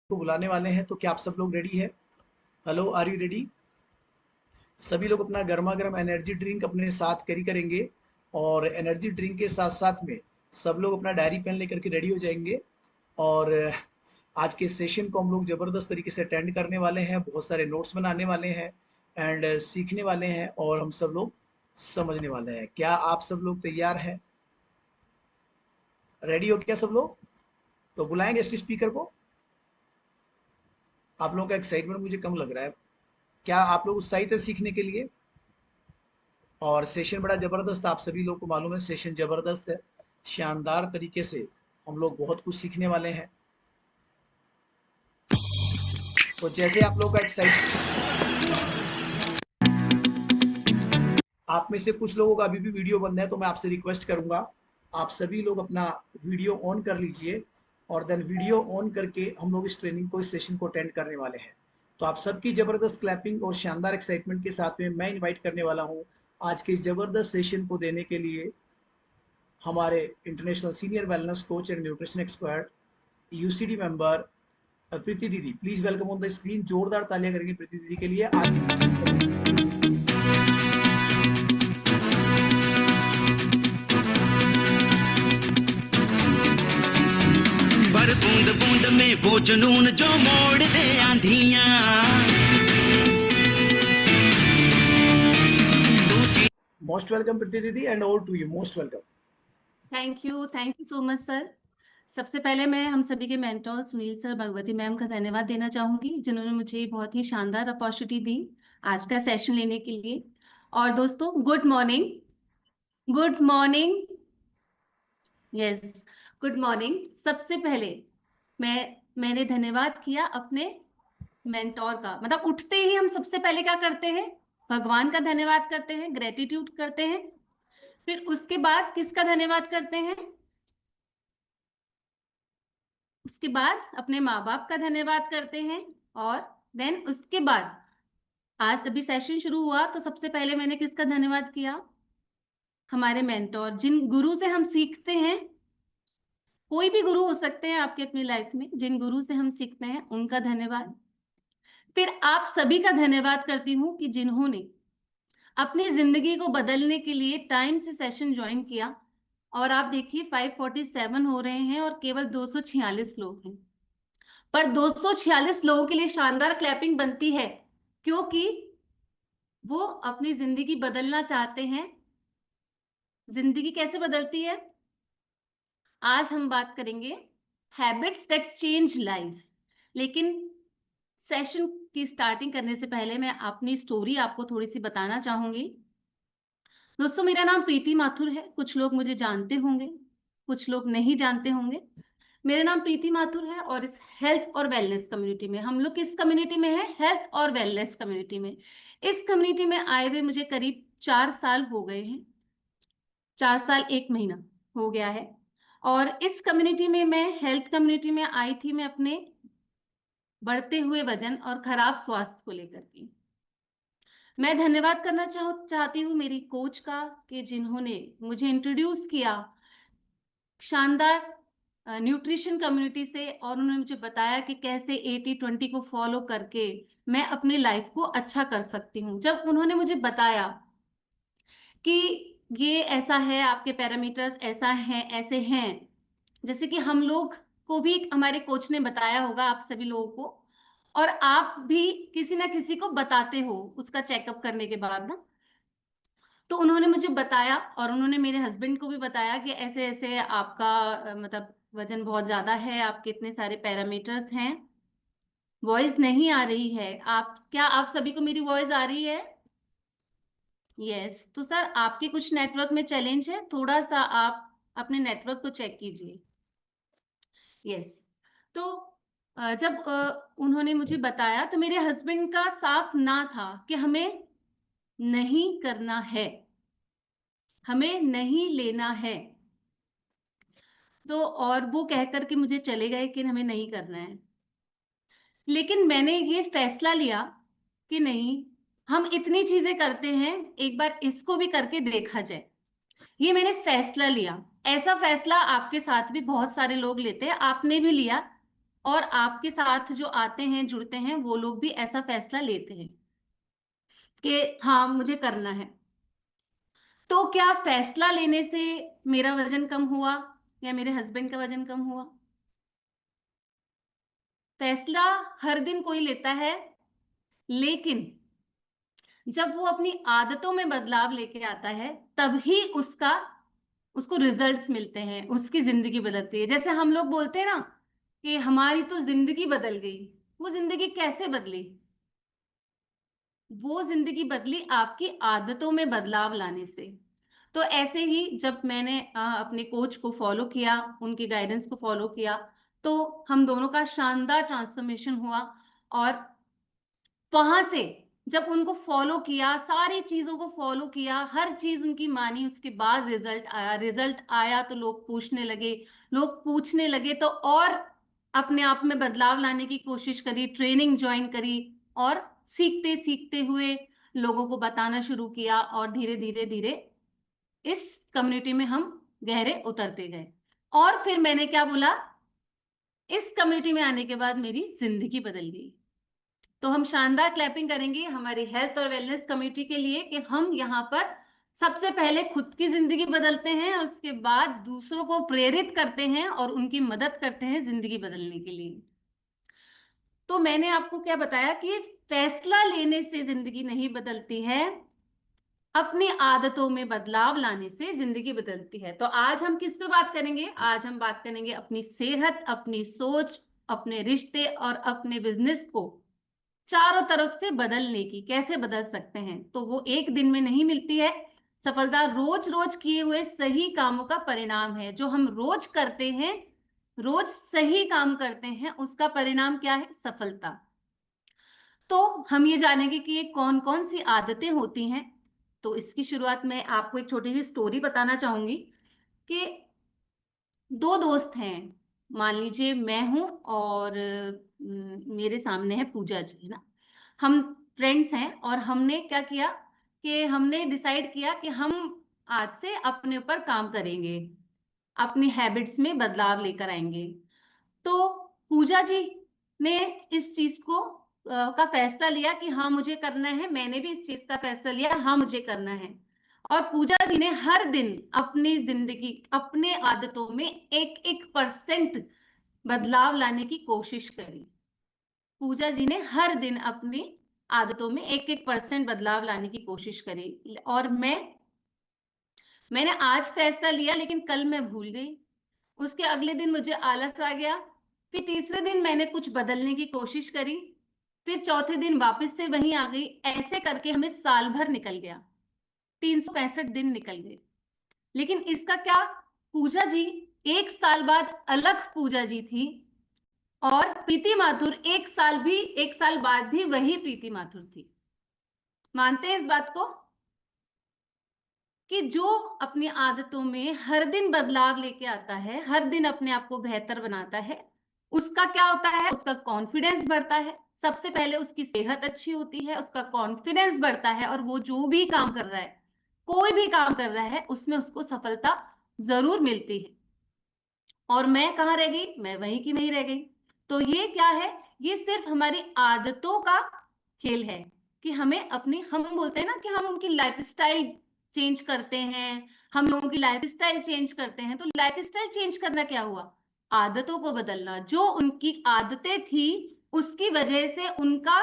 को बुलाने वाले हैं, तो क्या आप सब लोग रेडी है? Hello, are you ready? सभी लोग अपना गर्मा गर्म एनर्जी ड्रिंक अपने साथ कैरी करेंगे, और एनर्जी ड्रिंक के साथ साथ में सब लोग अपना डायरी पेन लेकर के रेडी हो जाएंगे। और आज के सेशन को हम लोग ज़बरदस्त तरीके से अटेंड करने वाले हैं, बहुत सारे नोट्स बनाने वाले हैं एंड सीखने वाले हैं, और हम सब लोग समझने वाले हैं। क्या आप सब लोग तैयार हैं? रेडी हो क्या सब लोग? तो बुलाएं गेस्ट स्पीकर को। आप लोगों का एक्साइटमेंट मुझे कम लग रहा है। क्या आप लोग उत्साहित हैं सीखने के लिए? और सेशन बड़ा ज़बरदस्त, आप सभी लोग को मालूम है सेशन ज़बरदस्त है। शानदार तरीके से हम लोग बहुत कुछ सीखने वाले हैं। तो जैसे आप लोग का एक्साइट, आप में से कुछ लोगों का अभी भी वीडियो बंद है, तो मैं आपसे रिक्वेस्ट करूंगा, आप सभी लोग अपना वीडियो ऑन कर लीजिए, और देन वीडियो ऑन करके हम लोग इस ट्रेनिंग को, इस सेशन को अटेंड करने वाले हैं। तो आप सबकी ज़बरदस्त क्लैपिंग और शानदार एक्साइटमेंट के साथ में मैं इनवाइट करने वाला हूँ आज के इस ज़बरदस्त सेशन को देने के लिए हमारे international senior wellness coach and nutrition expert, UCD member Preeti दीदी। Please welcome on the screen. जोरदार तालियां करेंगे प्रीति दीदी के लिए आज की सेशन को देने के लिए। पर बूंद बूंद में वो जुनून जो मोड़ दे आंधियां। Most welcome Preeti didi, and over to you. Most welcome. Thank you so much sir. सबसे पहले मैं हम सभी के mentor Sunil sir, Bhagwati ma'am का धन्यवाद देना चाहूंगी, जिन्होंने मुझे बहुत ही शानदार अपॉर्चुनिटी दी आज का सेशन लेने के लिए। और दोस्तों, good morning, good morning, yes, good morning. सबसे पहले मैंने धन्यवाद किया अपने मेंटोर का। मतलब उठते ही हम सबसे पहले क्या करते हैं? भगवान का धन्यवाद करते हैं, ग्रेटिट्यूड करते हैं। फिर उसके बाद किसका धन्यवाद करते हैं? उसके बाद अपने माँ बाप का धन्यवाद करते हैं। और देन उसके बाद आज अभी सेशन शुरू हुआ, तो सबसे पहले मैंने किसका धन्यवाद किया? हमारे मेंटोर, जिन गुरु से हम सीखते हैं। कोई भी गुरु हो सकते हैं आपके अपनी लाइफ में, जिन गुरु से हम सीखते हैं उनका धन्यवाद। फिर आप सभी का धन्यवाद करती हूँ कि जिन्होंने अपनी जिंदगी को बदलने के लिए टाइम से सेशन ज्वाइन किया। और आप देखिए 547 हो रहे हैं और केवल 246 लोग हैं। पर 246 लोगों के लिए शानदार क्लैपिंग बनती है, क्योंकि वो अपनी जिंदगी बदलना चाहते हैं। जिंदगी कैसे बदलती है? आज हम बात करेंगे हैबिट्स दैट चेंज लाइफ। लेकिन सेशन की स्टार्टिंग करने से पहले मैं अपनी स्टोरी आपको थोड़ी सी बताना चाहूंगी। दोस्तों, मेरा नाम प्रीति माथुर है। कुछ लोग मुझे जानते होंगे, कुछ लोग नहीं जानते होंगे। मेरा नाम प्रीति माथुर है, और इस हेल्थ और वेलनेस कम्युनिटी में, हम लोग किस कम्युनिटी में है? हेल्थ और वेलनेस कम्युनिटी में। इस कम्युनिटी में आए हुए मुझे करीब 4 साल हो गए हैं। 4 साल 1 महीना हो गया है। और इस कम्युनिटी में, मैं हेल्थ कम्युनिटी में आई थी, मैं अपने बढ़ते हुए वजन और खराब स्वास्थ्य को लेकर के। मैं धन्यवाद करना चाहती हूँ मेरी कोच का, कि जिन्होंने मुझे इंट्रोड्यूस किया शानदार न्यूट्रिशन कम्युनिटी से, और उन्होंने मुझे बताया कि कैसे 80-20 को फॉलो करके मैं अपनी लाइफ को अच्छा कर सकती हूँ। जब उन्होंने मुझे बताया कि ये ऐसा है, आपके पैरामीटर्स ऐसा है, ऐसे हैं, जैसे कि हम लोग को भी हमारे कोच ने बताया होगा, आप सभी लोगों को, और आप भी किसी ना किसी को बताते हो उसका चेकअप करने के बाद ना। तो उन्होंने मुझे बताया, और उन्होंने मेरे हस्बैंड को भी बताया कि ऐसे ऐसे आपका मतलब वजन बहुत ज्यादा है, आपके इतने सारे पैरामीटर्स हैं। वॉइस नहीं आ रही है। क्या आप सभी को मेरी वॉइस आ रही है? यस। तो सर, आपके कुछ नेटवर्क में चैलेंज है, थोड़ा सा आप अपने नेटवर्क को चेक कीजिए। यस। तो जब उन्होंने मुझे बताया, तो मेरे हस्बैंड का साफ ना था कि हमें नहीं करना है, हमें नहीं लेना है। तो और वो कह करके मुझे चले गए कि हमें नहीं करना है। लेकिन मैंने ये फैसला लिया कि नहीं, हम इतनी चीजें करते हैं, एक बार इसको भी करके देखा जाए। ये मैंने फैसला लिया। ऐसा फैसला आपके साथ भी बहुत सारे लोग लेते हैं, आपने भी लिया। और आपके साथ जो आते हैं, जुड़ते हैं, वो लोग भी ऐसा फैसला लेते हैं कि हाँ, मुझे करना है। तो क्या फैसला लेने से मेरा वजन कम हुआ या मेरे हस्बैंड का वजन कम हुआ? फैसला हर दिन कोई लेता है, लेकिन जब वो अपनी आदतों में बदलाव लेके आता है, तभी उसको रिजल्ट्स मिलते हैं, उसकी जिंदगी बदलती है। जैसे हम लोग बोलते हैं ना कि हमारी तो जिंदगी बदल गई। वो जिंदगी कैसे बदली? वो जिंदगी बदली आपकी आदतों में बदलाव लाने से। तो ऐसे ही जब मैंने अपने कोच को फॉलो किया, उनकी गाइडेंस को फॉलो किया, तो हम दोनों का शानदार ट्रांसफॉर्मेशन हुआ। और वहां से जब उनको फॉलो किया, सारी चीजों को फॉलो किया, हर चीज उनकी मानी, उसके बाद रिजल्ट आया तो लोग पूछने लगे तो और अपने आप में बदलाव लाने की कोशिश करी, ट्रेनिंग ज्वाइन करी और सीखते सीखते हुए लोगों को बताना शुरू किया और धीरे धीरे धीरे इस कम्युनिटी में हम गहरे उतरते गए। और फिर मैंने क्या बोला, इस कम्युनिटी में आने के बाद मेरी जिंदगी बदल गई। तो हम शानदार क्लैपिंग करेंगे हमारी हेल्थ और वेलनेस कम्युनिटी के लिए कि हम यहाँ पर सबसे पहले खुद की जिंदगी बदलते हैं और उसके बाद दूसरों को प्रेरित करते हैं और उनकी मदद करते हैं जिंदगी बदलने के लिए। तो मैंने आपको क्या बताया कि फैसला लेने से जिंदगी नहीं बदलती है, अपनी आदतों में बदलाव लाने से जिंदगी बदलती है। तो आज हम किस पे बात करेंगे? आज हम बात करेंगे अपनी सेहत, अपनी सोच, अपने रिश्ते और अपने बिजनेस को चारों तरफ से बदलने की। कैसे बदल सकते हैं? तो वो एक दिन में नहीं मिलती है। सफलता रोज रोज किए हुए सही कामों का परिणाम है। जो हम रोज करते हैं, रोज सही काम करते हैं, उसका परिणाम क्या है? सफलता। तो हम ये जानेंगे कि ये कौन कौन सी आदतें होती हैं। तो इसकी शुरुआत में आपको एक छोटी सी स्टोरी बताना चाहूंगी कि दो दोस्त हैं। मान लीजिए मैं हूं और मेरे सामने है पूजा जी, है ना। हम फ्रेंड्स हैं और हमने क्या किया कि हमने डिसाइड किया कि हम आज से अपने ऊपर काम करेंगे, अपनी हैबिट्स में बदलाव लेकर आएंगे। तो पूजा जी ने इस चीज को का फैसला लिया कि हाँ मुझे करना है। मैंने भी इस चीज का फैसला लिया, हाँ मुझे करना है। और पूजा जी ने हर दिन अपनी जिंदगी, अपने आदतों में एक एक परसेंट बदलाव लाने की कोशिश करी। पूजा जी ने हर दिन अपनी आदतों में एक एक परसेंट बदलाव लाने की कोशिश करी। और मैंने आज फैसला लिया, लेकिन कल मैं भूल गई। उसके अगले दिन मुझे आलस आ गया। फिर तीसरे दिन मैंने कुछ बदलने की कोशिश करी। फिर चौथे दिन वापस से वहीं आ गई। ऐसे करके हमें साल भर निकल गया, 365 दिन निकल गए। लेकिन इसका क्या, पूजा जी एक साल बाद अलग पूजा जी थी और प्रीति माथुर एक साल बाद भी वही प्रीति माथुर थी। मानते हैं इस बात को कि जो अपनी आदतों में हर दिन बदलाव लेके आता है, हर दिन अपने आप को बेहतर बनाता है, उसका क्या होता है? उसका कॉन्फिडेंस बढ़ता है। सबसे पहले उसकी सेहत अच्छी होती है, उसका कॉन्फिडेंस बढ़ता है और वो जो भी काम कर रहा है, कोई भी काम कर रहा है, उसमें उसको सफलता जरूर मिलती है। और मैं कहाँ रह गई? मैं वहीं की वहीं रह गई। तो ये क्या है? ये सिर्फ हमारी आदतों का खेल है कि हमें अपनी, हम बोलते हैं ना कि हम उनकी लाइफस्टाइल चेंज करते हैं, हम लोगों की लाइफस्टाइल चेंज करते हैं। तो लाइफस्टाइल चेंज करना क्या हुआ? आदतों को बदलना। जो उनकी आदतें थी, उसकी वजह से उनका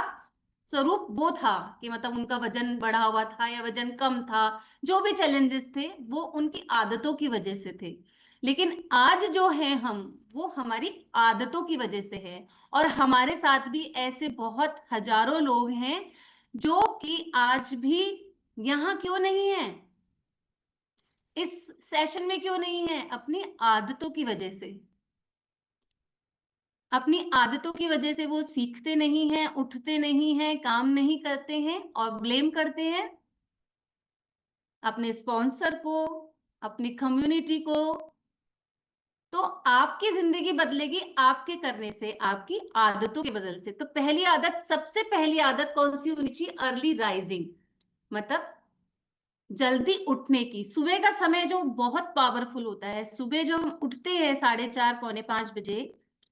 स्वरूप वो था कि मतलब उनका वजन बढ़ा हुआ था या वजन कम था, जो भी चैलेंजेस थे वो उनकी आदतों की वजह से थे। लेकिन आज जो है हम, वो हमारी आदतों की वजह से है। और हमारे साथ भी ऐसे बहुत हजारों लोग हैं जो कि आज भी यहाँ क्यों नहीं है, इस सेशन में क्यों नहीं है? अपनी आदतों की वजह से। अपनी आदतों की वजह से वो सीखते नहीं हैं, उठते नहीं हैं, काम नहीं करते हैं और ब्लेम करते हैं अपने स्पॉन्सर को, अपनी कम्युनिटी को। तो आपकी जिंदगी बदलेगी आपके करने से, आपकी आदतों के बदल से। तो पहली आदत, सबसे पहली आदत कौन सी होनी चाहिए? अर्ली राइजिंग, मतलब जल्दी उठने की। सुबह का समय जो बहुत पावरफुल होता है, सुबह जो हम उठते हैं 4:30 पौने 5 बजे,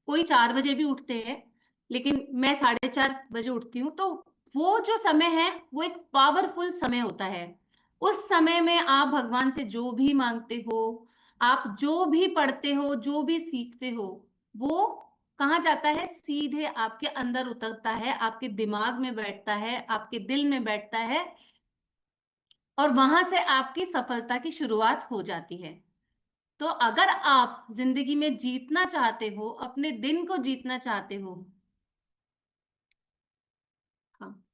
कोई 4 बजे भी उठते हैं, लेकिन मैं 4:30 बजे उठती हूँ। तो वो जो समय है वो एक पावरफुल समय होता है। उस समय में आप भगवान से जो भी मांगते हो, आप जो भी पढ़ते हो, जो भी सीखते हो, वो कहाँ जाता है? सीधे आपके अंदर उतरता है, आपके दिमाग में बैठता है, आपके दिल में बैठता है और वहां से आपकी सफलता की शुरुआत हो जाती है। तो अगर आप जिंदगी में जीतना चाहते हो, अपने दिन को जीतना चाहते हो, हाँ,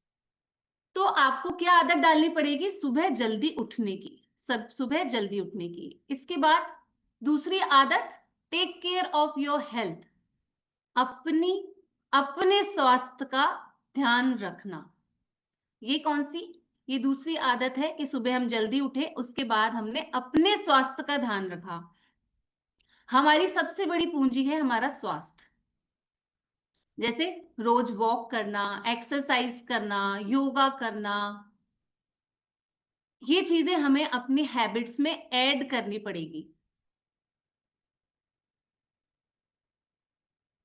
तो आपको क्या आदत डालनी पड़ेगी? सुबह जल्दी उठने की, सब सुबह जल्दी उठने की। इसके बाद दूसरी आदत, take care of your health, अपनी अपने स्वास्थ्य का ध्यान रखना। ये कौन सी? ये दूसरी आदत है कि सुबह हम जल्दी उठे, उसके बाद हमने अपने स्वास्थ्य का ध्यान रखा। हमारी सबसे बड़ी पूंजी है हमारा स्वास्थ्य। जैसे रोज वॉक करना, एक्सरसाइज करना, योगा करना, ये चीजें हमें अपनी हैबिट्स में ऐड करनी पड़ेगी।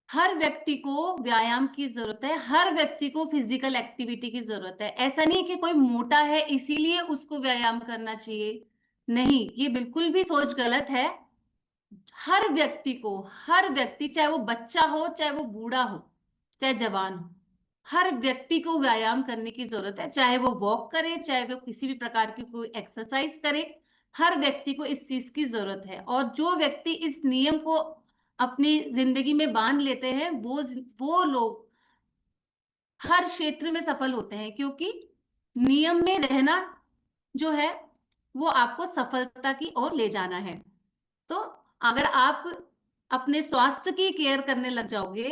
हर व्यक्ति को व्यायाम की जरूरत है, हर व्यक्ति को फिजिकल एक्टिविटी की जरूरत है। ऐसा नहीं कि कोई मोटा है इसीलिए उसको व्यायाम करना चाहिए, नहीं, ये बिल्कुल भी सोच गलत है। हर व्यक्ति चाहे वो बच्चा हो, चाहे वो बूढ़ा हो, चाहे जवान हो, हर व्यक्ति को व्यायाम करने की जरूरत है। चाहे वो वॉक करे, चाहे वो किसी भी प्रकार की कोई एक्सरसाइज करे, हर व्यक्ति को इस चीज की जरूरत है। और जो व्यक्ति इस नियम को अपनी जिंदगी में बांध लेते हैं, वो लोग हर क्षेत्र में सफल होते हैं, क्योंकि नियम में रहना जो है वो आपको सफलता की ओर ले जाना है। तो अगर आप अपने स्वास्थ्य की केयर करने लग जाओगे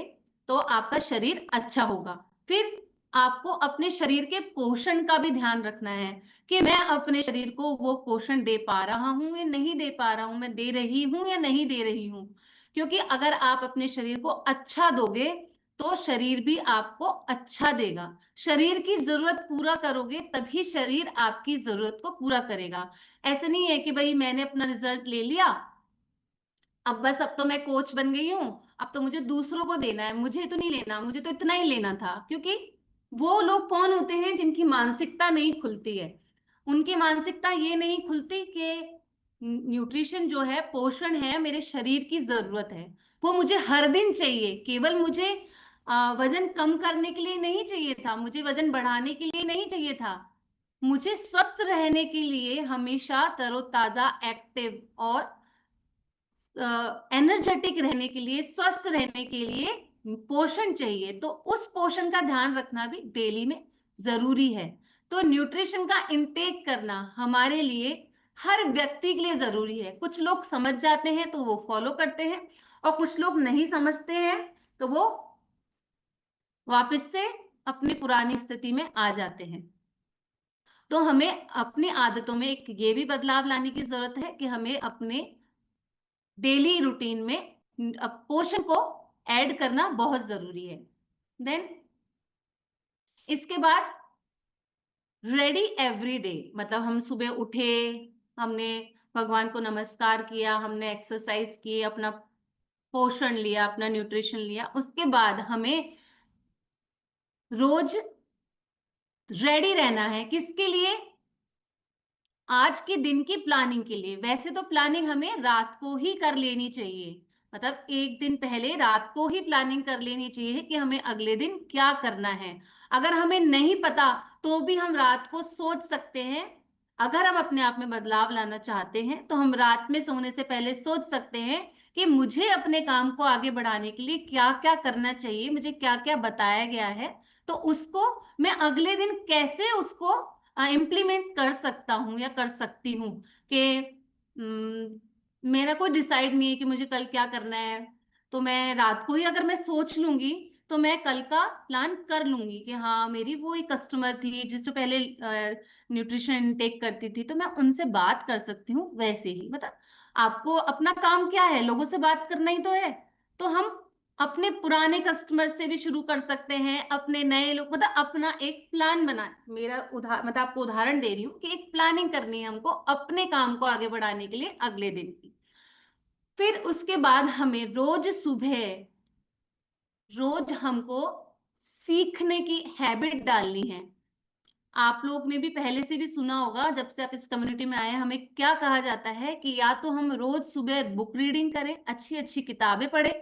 तो आपका शरीर अच्छा होगा। फिर आपको अपने शरीर के पोषण का भी ध्यान रखना है कि मैं अपने शरीर को वो पोषण दे पा रहा हूं या नहीं दे पा रहा हूं, मैं दे रही हूं या नहीं दे रही हूं। क्योंकि अगर आप अपने शरीर को अच्छा दोगे तो शरीर भी आपको अच्छा देगा। शरीर की जरूरत पूरा करोगे तभी शरीर आपकी जरूरत को पूरा करेगा। ऐसे नहीं है कि भाई मैंने अपना रिजल्ट ले लिया, अब बस अब तो मैं कोच बन गई हूँ, अब तो मुझे दूसरों को देना है, मुझे तो नहीं लेना, मुझे तो इतना ही लेना था। क्योंकि वो लोग कौन होते हैं जिनकी मानसिकता नहीं खुलती है? उनकी मानसिकता ये नहीं खुलती कि न्यूट्रिशन जो है, पोषण है, मेरे शरीर की जरूरत है, वो मुझे हर दिन चाहिए। केवल मुझे वजन कम करने के लिए नहीं चाहिए था, मुझे वजन बढ़ाने के लिए नहीं चाहिए था, मुझे स्वस्थ रहने के लिए, हमेशा तरोताजा, एक्टिव और एनर्जेटिक रहने के लिए, स्वस्थ रहने के लिए पोषण चाहिए। तो उस पोषण का ध्यान रखना भी डेली में जरूरी है। तो न्यूट्रिशन का इंटेक करना हमारे लिए, हर व्यक्ति के लिए जरूरी है। कुछ लोग समझ जाते हैं तो वो फॉलो करते हैं, और कुछ लोग नहीं समझते हैं तो वो वापस से अपनी पुरानी स्थिति में आ जाते हैं। तो हमें अपनी आदतों में एक ये भी बदलाव लाने की जरूरत है कि हमें अपने डेली रूटीन में पोषण को ऐड करना बहुत जरूरी है। देन इसके बाद रेडी एवरी डे, मतलब हम सुबह उठे, हमने भगवान को नमस्कार किया, हमने एक्सरसाइज की, अपना पोषण लिया, अपना न्यूट्रिशन लिया, उसके बाद हमें रोज रेडी रहना है। किसके लिए? आज के दिन की प्लानिंग के लिए। वैसे तो प्लानिंग हमें रात को ही कर लेनी चाहिए, मतलब एक दिन पहले रात को ही प्लानिंग कर लेनी चाहिए कि हमें अगले दिन क्या करना है। अगर हमें नहीं पता तो भी हम रात को सोच सकते हैं। अगर हम अपने आप में बदलाव लाना चाहते हैं तो हम रात में सोने से पहले सोच सकते हैं कि मुझे अपने काम को आगे बढ़ाने के लिए क्या क्या करना चाहिए, मुझे क्या क्या बताया गया है, तो उसको मैं अगले दिन कैसे उसको इम्प्लीमेंट कर सकता हूँ या कर सकती हूँ। कि मेरा कोई डिसाइड नहीं है कि मुझे कल क्या करना है, तो मैं रात को ही अगर मैं सोच लूंगी तो मैं कल का प्लान कर लूंगी कि हाँ, मेरी वो एक कस्टमर थी जिससे पहले न्यूट्रिशन इनटेक करती थी, तो मैं उनसे बात कर सकती हूँ। वैसे ही मतलब आपको अपना काम क्या है? लोगों से बात करना ही तो है। तो हम अपने पुराने कस्टमर से भी शुरू कर सकते हैं, अपने नए लोग, मतलब अपना एक प्लान बना, मेरा मतलब आपको उदाहरण दे रही हूँ कि एक प्लानिंग करनी है हमको अपने काम को आगे बढ़ाने के लिए अगले दिन की। फिर उसके बाद हमें रोज सुबह रोज हमको सीखने की हैबिट डालनी है। आप लोग ने भी पहले से भी सुना होगा, जब से आप इस कम्युनिटी में आए हैं, हमें क्या कहा जाता है कि या तो हम रोज सुबह बुक रीडिंग करें, अच्छी अच्छी किताबें पढ़ें,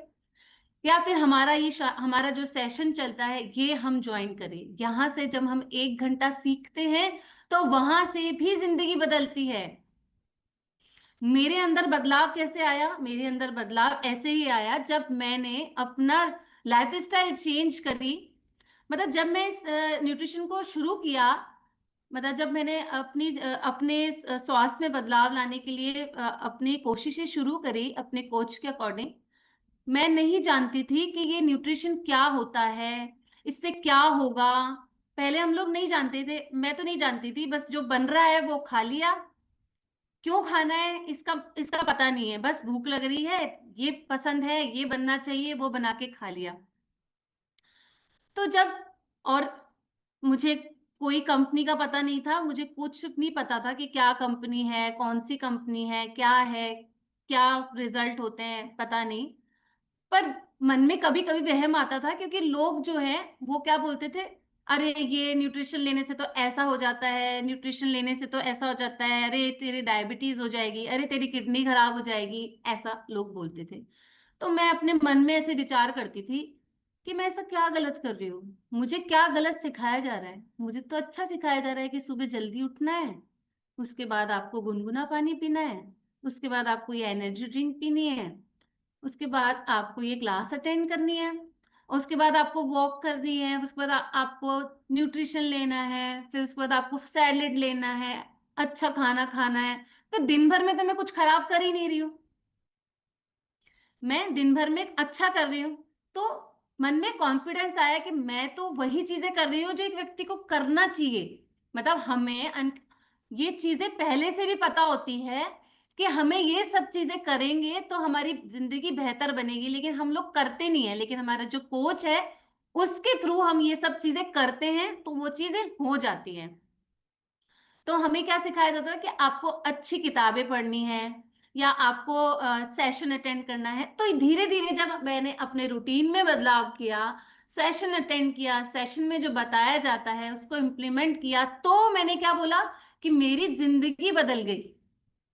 या फिर हमारा जो सेशन चलता है ये हम ज्वाइन करें। यहाँ से जब हम 1 घंटा सीखते हैं तो वहां से भी जिंदगी बदलती है। मेरे अंदर बदलाव कैसे आया? मेरे अंदर बदलाव ऐसे ही आया जब मैंने अपना लाइफस्टाइल चेंज करी। मतलब जब मैं इस न्यूट्रिशन को शुरू किया, मतलब जब मैंने अपने स्वास्थ्य में बदलाव लाने के लिए अपनी कोशिशें शुरू करी अपने कोच के अकॉर्डिंग, मैं नहीं जानती थी कि ये न्यूट्रिशन क्या होता है, इससे क्या होगा। पहले हम लोग नहीं जानते थे, मैं तो नहीं जानती थी, बस जो बन रहा है वो खा लिया। क्यों खाना है इसका इसका पता नहीं है, बस भूख लग रही है, ये पसंद है, ये बनना चाहिए, वो बना के खा लिया। तो जब और मुझे कोई कंपनी का पता नहीं था, मुझे कुछ नहीं पता था कि क्या कंपनी है, कौन सी कंपनी है, क्या रिजल्ट होते हैं, पता नहीं। पर मन में कभी-कभी वहम आता था, क्योंकि लोग जो हैं वो क्या बोलते थे, अरे ये न्यूट्रिशन लेने से तो ऐसा हो जाता है, न्यूट्रिशन लेने से तो ऐसा हो जाता है, अरे तेरी डायबिटीज हो जाएगी, अरे तेरी किडनी खराब हो जाएगी, ऐसा लोग बोलते थे। तो मैं अपने मन में ऐसे विचार करती थी कि मैं ऐसा क्या गलत कर रही हूँ, मुझे क्या गलत सिखाया जा रहा है। मुझे तो अच्छा सिखाया जा रहा है कि सुबह जल्दी उठना है, उसके बाद आपको गुनगुना पानी पीना है, उसके बाद आपको ये एनर्जी ड्रिंक पीनी है, उसके बाद आपको ये क्लास अटेंड करनी है, उसके बाद आपको वॉक करनी है, उसके बाद आपको न्यूट्रिशन लेना है, फिर उसके बाद आपको सैलेड लेना है, अच्छा खाना खाना है। तो दिन भर में तो मैं कुछ खराब कर ही नहीं रही हूँ, मैं दिन भर में अच्छा कर रही हूँ। तो मन में कॉन्फिडेंस आया कि मैं तो वही चीजें कर रही हूँ जो एक व्यक्ति को करना चाहिए। मतलब ये चीजें पहले से भी पता होती है कि हमें ये सब चीजें करेंगे तो हमारी जिंदगी बेहतर बनेगी, लेकिन हम लोग करते नहीं है। लेकिन हमारा जो कोच है उसके थ्रू हम ये सब चीजें करते हैं तो वो चीजें हो जाती हैं। तो हमें क्या सिखाया जाता है कि आपको अच्छी किताबें पढ़नी है या आपको सेशन अटेंड करना है। तो धीरे धीरे जब मैंने अपने रूटीन में बदलाव किया, सेशन अटेंड किया, सेशन में जो बताया जाता है उसको इम्प्लीमेंट किया, तो मैंने क्या बोला कि मेरी जिंदगी बदल गई।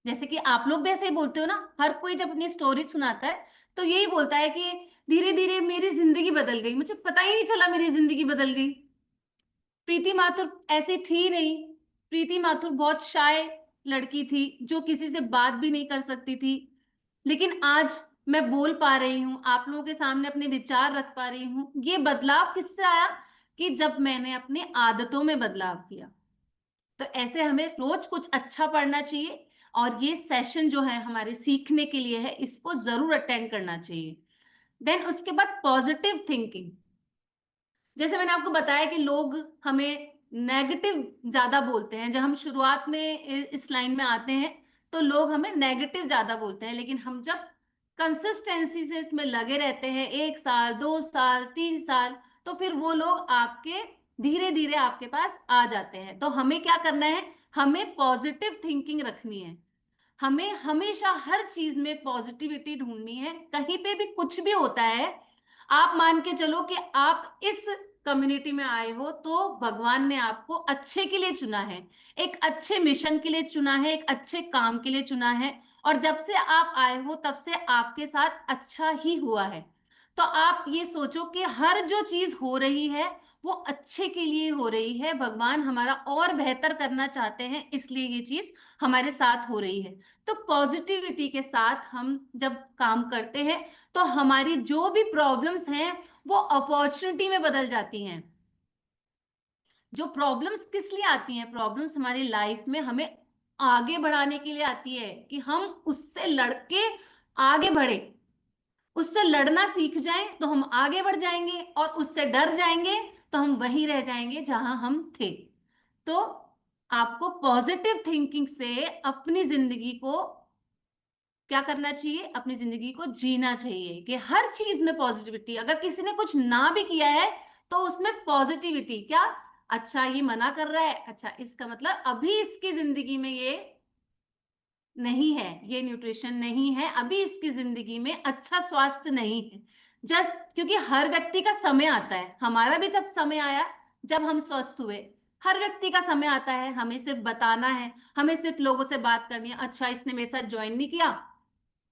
जैसे कि आप लोग भी ऐसे ही बोलते हो ना, हर कोई जब अपनी स्टोरी सुनाता है तो यही बोलता है कि धीरे धीरे मेरी जिंदगी बदल गई, मुझे पता ही नहीं चला मेरी जिंदगी बदल गई। प्रीति माथुर ऐसी थी नहीं। प्रीति माथुर बहुत शाय लड़की थी जो किसी से बात भी नहीं कर सकती थी, लेकिन आज मैं बोल पा रही हूँ, आप लोगों के सामने अपने विचार रख पा रही हूँ। ये बदलाव किससे आया कि जब मैंने अपने आदतों में बदलाव किया। तो ऐसे हमें रोज कुछ अच्छा पढ़ना चाहिए और ये सेशन जो है हमारे सीखने के लिए है, इसको जरूर अटेंड करना चाहिए। देन उसके बाद पॉजिटिव थिंकिंग। जैसे मैंने आपको बताया कि लोग हमें नेगेटिव ज्यादा बोलते हैं, जब हम शुरुआत में इस लाइन में आते हैं तो लोग हमें नेगेटिव ज्यादा बोलते हैं, लेकिन हम जब कंसिस्टेंसी से इसमें लगे रहते हैं 1 साल 2 साल 3 साल, तो फिर वो लोग आपके धीरे धीरे आपके पास आ जाते हैं। तो हमें क्या करना है, हमें पॉजिटिव थिंकिंग रखनी है, हमें हमेशा हर चीज में पॉजिटिविटी ढूंढनी है। कहीं पे भी कुछ भी होता है, आप मान के चलो कि आप इस कम्युनिटी में आए हो तो भगवान ने आपको अच्छे के लिए चुना है, एक अच्छे मिशन के लिए चुना है, एक अच्छे काम के लिए चुना है। और जब से आप आए हो तब से आपके साथ अच्छा ही हुआ है। तो आप ये सोचो कि हर जो चीज हो रही है वो अच्छे के लिए हो रही है, भगवान हमारा और बेहतर करना चाहते हैं, इसलिए ये चीज हमारे साथ हो रही है। तो पॉजिटिविटी के साथ हम जब काम करते हैं तो हमारी जो भी प्रॉब्लम्स हैं वो अपॉर्चुनिटी में बदल जाती हैं। जो प्रॉब्लम्स किस लिए आती हैं, प्रॉब्लम्स हमारी लाइफ में हमें आगे बढ़ाने के लिए आती है कि हम उससे लड़के आगे बढ़े। उससे लड़ना सीख जाएं तो हम आगे बढ़ जाएंगे, और उससे डर जाएंगे तो हम वहीं रह जाएंगे जहां हम थे। तो आपको पॉजिटिव थिंकिंग से अपनी जिंदगी को क्या करना चाहिए, अपनी जिंदगी को जीना चाहिए कि हर चीज में पॉजिटिविटी। अगर किसी ने कुछ ना भी किया है तो उसमें पॉजिटिविटी क्या, अच्छा ये मना कर रहा है, अच्छा इसका मतलब अभी इसकी जिंदगी में ये नहीं है, ये न्यूट्रिशन नहीं है, अभी इसकी जिंदगी में अच्छा स्वास्थ्य नहीं है। जस्ट क्योंकि हर व्यक्ति का समय आता है, हमारा भी जब समय आया, जब हम स्वस्थ हुए, हर व्यक्ति का समय आता है, हमें सिर्फ बताना है, हमें सिर्फ लोगों से बात करनी है। अच्छा, इसने मेरे साथ ज्वाइन नहीं किया,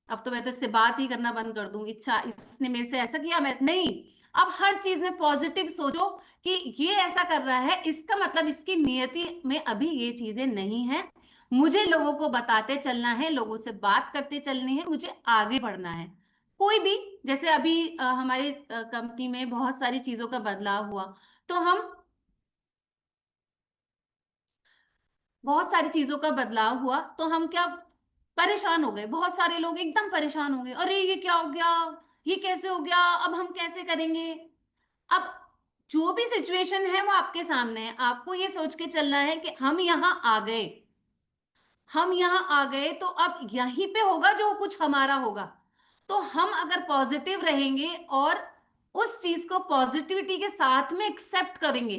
अब तो मैं तो इससे बात ही करना बंद कर दूं। इच्छा, इसने मेरे से ऐसा किया, मैं नहीं। अब हर चीज में पॉजिटिव सोचो कि ये ऐसा कर रहा है, इसका मतलब इसकी नियति में अभी ये चीजें नहीं है। मुझे लोगों को बताते चलना है, लोगों से बात करते चलनी है, मुझे आगे बढ़ना है। कोई भी, जैसे अभी हमारी कंपनी में बहुत सारी चीजों का बदलाव हुआ, तो हम बहुत सारी चीजों का बदलाव हुआ तो हम क्या परेशान हो गए। बहुत सारे लोग एकदम परेशान हो गए, अरे ये क्या हो गया, ये कैसे हो गया, अब हम कैसे करेंगे। अब जो भी सिचुएशन है वो आपके सामने है, आपको ये सोच के चलना है कि हम यहाँ आ गए, हम यहाँ आ गए तो अब यहीं पे होगा जो कुछ हमारा होगा। तो हम अगर पॉजिटिव रहेंगे और उस चीज को पॉजिटिविटी के साथ में एक्सेप्ट करेंगे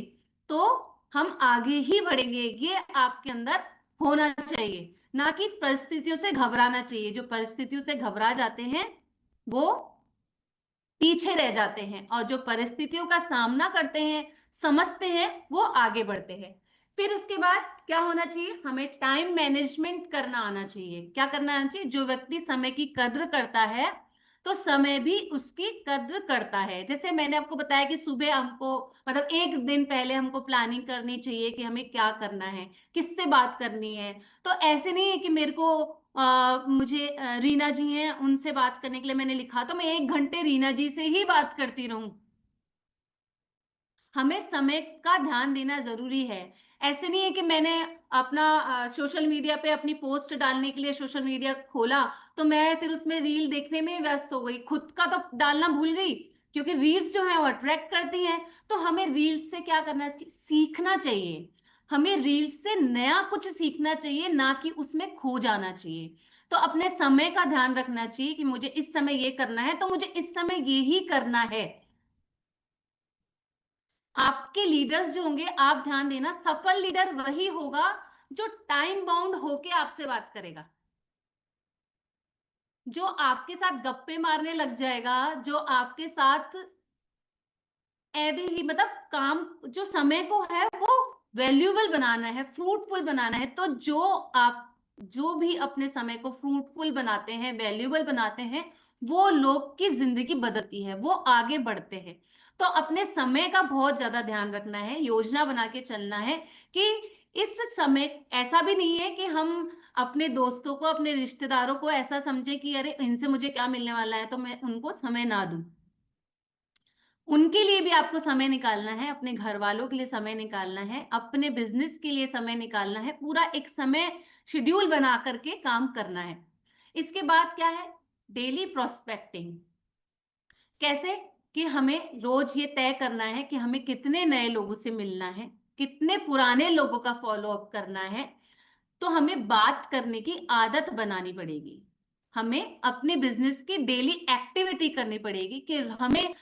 तो हम आगे ही बढ़ेंगे। ये आपके अंदर होना चाहिए, ना कि परिस्थितियों से घबराना चाहिए। जो परिस्थितियों से घबरा जाते हैं वो पीछे रह जाते हैं, और जो परिस्थितियों का सामना करते हैं, समझते हैं, वो आगे बढ़ते हैं। फिर उसके बाद क्या होना चाहिए, हमें टाइम मैनेजमेंट करना आना चाहिए। क्या करना आना चाहिए, जो व्यक्ति समय की कद्र करता है तो समय भी उसकी कद्र करता है। जैसे मैंने आपको बताया कि सुबह हमको, मतलब एक दिन पहले हमको प्लानिंग करनी चाहिए कि हमें क्या करना है, किससे बात करनी है। तो ऐसे नहीं है कि मेरे को मुझे रीना जी हैं, उनसे बात करने के लिए मैंने लिखा तो मैं 1 घंटे रीना जी से ही बात करती रहूं। हमें समय का ध्यान देना जरूरी है। ऐसे नहीं है कि मैंने अपना सोशल मीडिया पे अपनी पोस्ट डालने के लिए सोशल मीडिया खोला तो मैं फिर उसमें रील देखने में व्यस्त हो गई, खुद का तो डालना भूल गई। क्योंकि रील्स जो है वो अट्रैक्ट करती हैं। तो हमें रील्स से क्या करना चाहिए, सीखना चाहिए। हमें रील्स से नया कुछ सीखना चाहिए, ना कि उसमें खो जाना चाहिए। तो अपने समय का ध्यान रखना चाहिए कि मुझे इस समय ये करना है तो मुझे इस समय ये ही करना है। आपके लीडर्स जो होंगे, आप ध्यान देना, सफल लीडर वही होगा जो टाइम बाउंड होके आपसे बात करेगा, जो आपके साथ गप्पे मारने लग जाएगा, जो आपके साथ ऐसे ही, मतलब काम, जो समय को है वो वैल्यूएबल बनाना है, फ्रूटफुल बनाना है। तो जो भी अपने समय को फ्रूटफुल बनाते हैं, वैल्यूएबल बनाते हैं, वो लोग की जिंदगी बदलती है, वो आगे बढ़ते हैं। तो अपने समय का बहुत ज्यादा ध्यान रखना है, योजना बना के चलना है कि इस समय, ऐसा भी नहीं है कि हम अपने दोस्तों को, अपने रिश्तेदारों को ऐसा समझे कि अरे इनसे मुझे क्या मिलने वाला है तो मैं उनको समय ना दूं। उनके लिए भी आपको समय निकालना है, अपने घर वालों के लिए समय निकालना है, अपने बिजनेस के लिए समय निकालना है, पूरा एक समय शेड्यूल बना करके काम करना है। इसके बाद क्या है, डेली प्रोस्पेक्टिंग। कैसे, कि हमें रोज ये तय करना है कि हमें कितने नए लोगों से मिलना है, कितने पुराने लोगों का फॉलो अप करना है। तो हमें बात करने की आदत बनानी पड़ेगी। हमें अपने बिजनेस की डेली एक्टिविटी करनी पड़ेगी कि हमें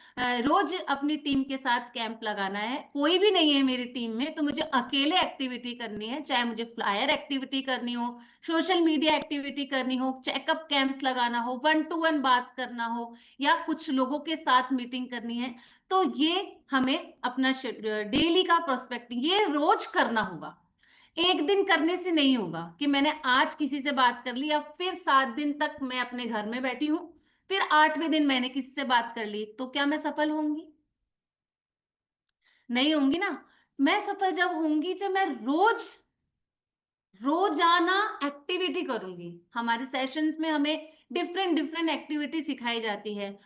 रोज अपनी टीम के साथ कैंप लगाना है। कोई भी नहीं है मेरी टीम में तो मुझे अकेले एक्टिविटी करनी है, चाहे मुझे फ्लायर एक्टिविटी करनी हो, सोशल मीडिया एक्टिविटी करनी हो, चेकअप कैंप्स लगाना हो, 1-to-1 बात करना हो, या कुछ लोगों के साथ मीटिंग करनी है। तो ये हमें अपना डेली का प्रोस्पेक्टिंग ये रोज करना होगा। एक दिन करने से नहीं होगा कि मैंने आज किसी से बात कर ली, अब फिर 7 दिन तक मैं अपने घर में बैठी हूं, फिर 8वें दिन मैंने किसी से बात कर ली, तो क्या मैं सफल होंगी? नहीं होंगी ना। मैं सफल जब होंगी जब मैं रोजाना एक्टिविटी करूंगी। हमारे सेशंस में हमें डिफरेंट डिफरेंट एक्टिविटी सिखाई जाती है।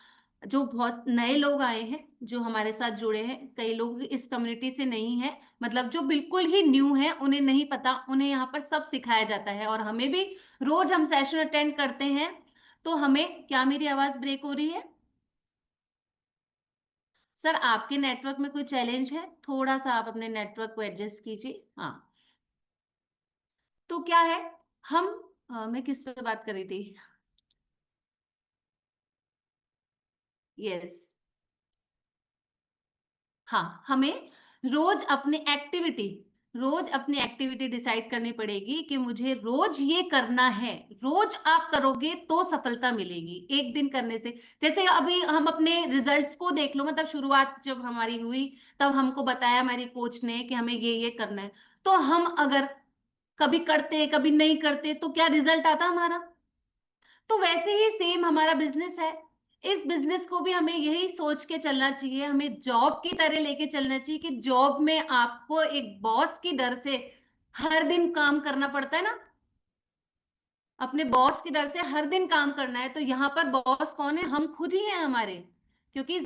जो बहुत नए लोग आए हैं, जो हमारे साथ जुड़े हैं, कई लोग इस कम्युनिटी से नहीं है, मतलब जो बिल्कुल ही न्यू है, उन्हें नहीं पता, उन्हें यहाँ पर सब सिखाया जाता है। और हमें भी रोज हम सेशन अटेंड करते हैं। तो हमें क्या, मेरी आवाज ब्रेक हो रही है? सर आपके नेटवर्क में कोई चैलेंज है? थोड़ा सा आप अपने नेटवर्क को एडजस्ट कीजिए। हाँ, तो क्या है, हम मैं किस पे बात कर रही थी? यस, हाँ, हमें रोज अपनी एक्टिविटी रोज अपनी एक्टिविटी डिसाइड करनी पड़ेगी कि मुझे रोज ये करना है। रोज आप करोगे तो सफलता मिलेगी, एक दिन करने से। जैसे अभी हम अपने रिजल्ट्स को देख लो, मतलब शुरुआत जब हमारी हुई तब हमको बताया हमारी कोच ने कि हमें ये करना है, तो हम अगर कभी करते कभी नहीं करते तो क्या रिजल्ट आता हमारा। तो वैसे ही सेम हमारा बिजनेस है। इस बिजनेस को भी हमें यही सोच के चलना चाहिए, हमें जॉब की तरह लेके चलना चाहिए कि जॉब में आपको एक बॉस की डर से हर दिन काम करना पड़ता है ना, अपने बॉस के डर से हर दिन काम करना है। तो यहाँ पर बॉस कौन है? हम खुद ही हैं हमारे, क्योंकि